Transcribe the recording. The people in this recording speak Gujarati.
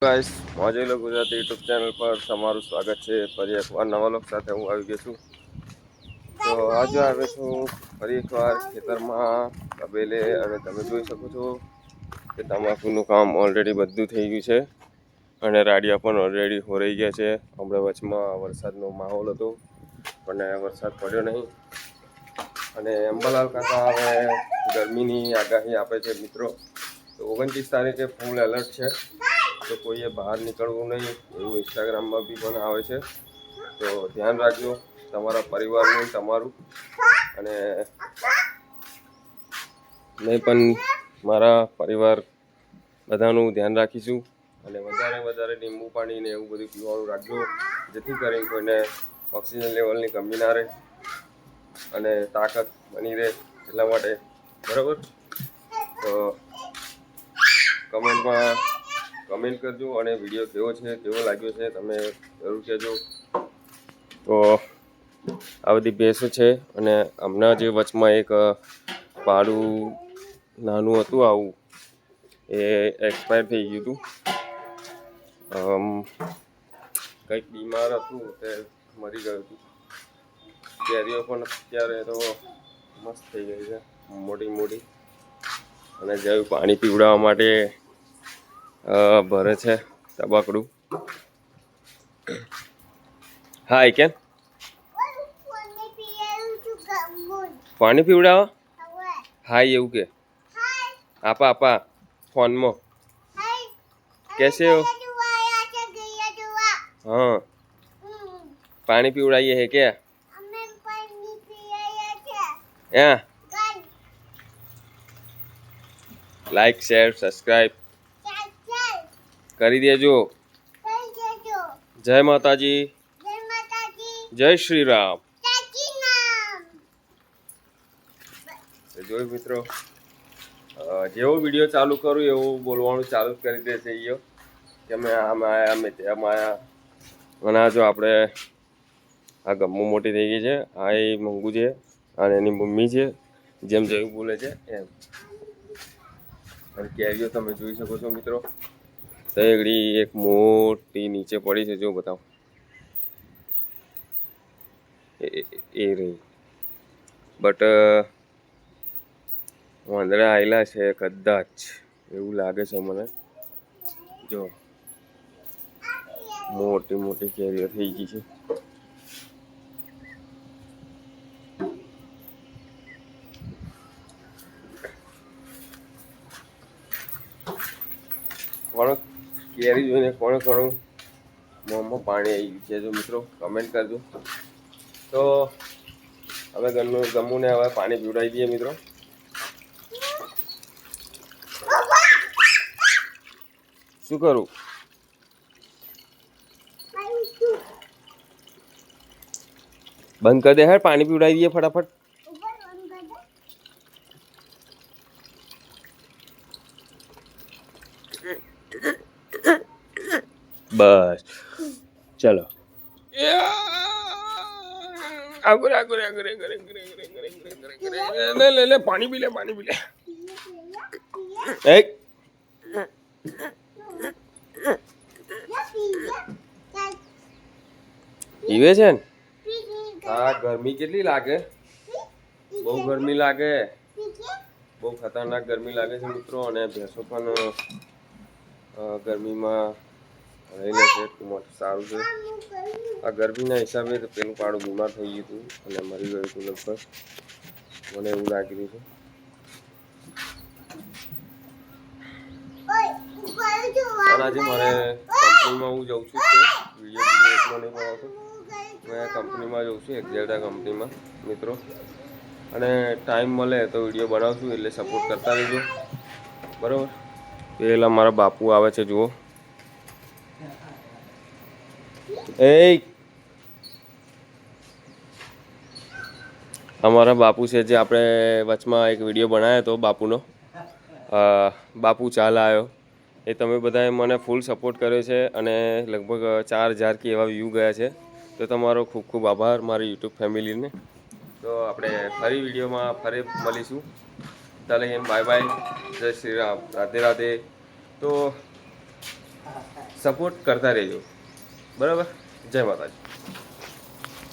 ગાઈસ મોજેલો ગુજરાતી યુટ્યુબ ચેનલ પર તમારું સ્વાગત છે। ફરી એકવાર નવા લોક સાથે હું આવી ગયો છું। તો આજે આવે છું ફરી એકવાર ખેતરમાં તબેલે અને તમે જોઈ શકો છો કે તમાકુનું કામ ઓલરેડી બધું થઈ ગયું છે અને રાડિયા પણ ઓલરેડી હોરાઈ ગયા છે। હમણાં વચમાં વરસાદનો માહોલ હતો પણ વરસાદ પડ્યો નહીં અને અંબાલાલ કાકા હવે ગરમીની આગાહી આપે છે મિત્રો। તો 29 તારીખે ફૂલ એલર્ટ છે, તો કોઈએ બહાર નીકળવું નહીં એવું ઇન્સ્ટાગ્રામમાં બી પણ આવે છે। તો ધ્યાન રાખજો તમારા પરિવારનું, તમારું, અને મેં પણ મારા પરિવાર બધાનું ધ્યાન રાખીશું અને વધારે લીંબુ પાણી ને એવું બધું પીવાનું રાખજો, જેથી કરીને કોઈને ઓક્સિજન લેવલની કમી ના રહે અને તાકાત બની રહે એટલા માટે, બરાબર। તો કમેન્ટ કરજો અને વિડીયો કેવો છે, કેવો લાગ્યો છે તમે જરૂર કહેજો। તો આ બધી ભેંસો છે અને હમણાં જે વચમાં એક પાડું નાનું હતું આવું એ એક્સપાયર થઈ ગયું હતું। કંઈક બીમાર હતું તે મરી ગયું હતું। કેરીઓ પણ અત્યારે તો મસ્ત થઈ ગઈ છે, મોટી મોટી, અને જેવું પાણી પીવડાવવા માટે ભરે છે તબાકડું। હાય કેમ પાણી પીવડાવો? હાય એવું કે આપા ફોનમાં कैसे हो? हाँ पानी पीवड़ाइए है क्या? यहाँ लाइक शेयर सब्सक्राइब કરી દેજો। જય માતાજી, જય શ્રી રામ। જોયું મિત્રો, જેવો વિડીયો ચાલુ કરું એવું બોલવાનું ચાલુ કરી દે છે ઈયો કે અમે આમાં આવ્યા, અમે તેમાં આવ્યા। અને આ જો આપણે આ ગમ્મુ મોટી થઈ ગઈ છે, આ એ મંગુ છે અને એની મમ્મી છે, જેમ જેવું બોલે છે એમ। અને કેરીઓ તમે જોઈ શકો છો મિત્રો, તગડી એક મોટી નીચે પડી છે, જો બતાવો એ રહી, બટ વાંદરા આવેલા છે કદાચ એવું લાગે છે મને। જો મોટી મોટી કેરીઓ થઈ ગઈ છે। કોણ કેરી જોઈને કોણ ઘણું મોંમાં પાણી આવી ગયું છે જો મિત્રો કમેન્ટ કરજો। તો હવે ગમ્મુને હવે પાણી પીવડાવી દઈએ મિત્રો। શું કરું? બંધ કરી દે, હેર પાણી પીવડાવી દઈએ ફટાફટ। બસ ચલો લે પાણી પી લે, પાણી પી લે। પીવે છે ને? હા, ગરમી કેટલી લાગે, બહુ ગરમી લાગે, બહુ ખતરનાક ગરમી લાગે છે મિત્રો। અને ભેંસો પણ ગરમીમાં રહી લે છે, સારું છે। આ ગરમીના હિસાબે પેલું પાડું બીમાર થઈ ગયું હતું અને મરી ગયું હતું લગભગ, મને એવું લાગી રહ્યું છે। અને આજે મારે કંપનીમાં હું જઉં છું, વિડીયો એટલો નહીં બનાવતો, મેં કંપનીમાં જઉં છું એક્ઝેલ્ડા કંપનીમાં મિત્રો। અને ટાઈમ મળે તો વિડીયો બનાવશું, એટલે સપોર્ટ કરતા રહેજો, બરાબર। પેલા મારા બાપુ આવે છે જુઓ, અમારા બાપુ છે જે આપણે વચમાં એક વિડીયો બનાવ્યો હતો બાપુનો, બાપુ ચાલ આવ્યો, એ તમે બધાએ મને ફૂલ સપોર્ટ કર્યો છે અને લગભગ 4000 કે એવા વ્યૂ ગયા છે। તો તમારો ખૂબ ખૂબ આભાર મારી યુટ્યુબ ફેમિલીને। તો આપણે ફરી વિડીયોમાં ફરી મળીશું, ચાલે એમ, બાય બાય, જય શ્રી રામ, રાધે રાધે। તો સપોર્ટ કરતા રહેજો. બરાબર. જય માતાજી.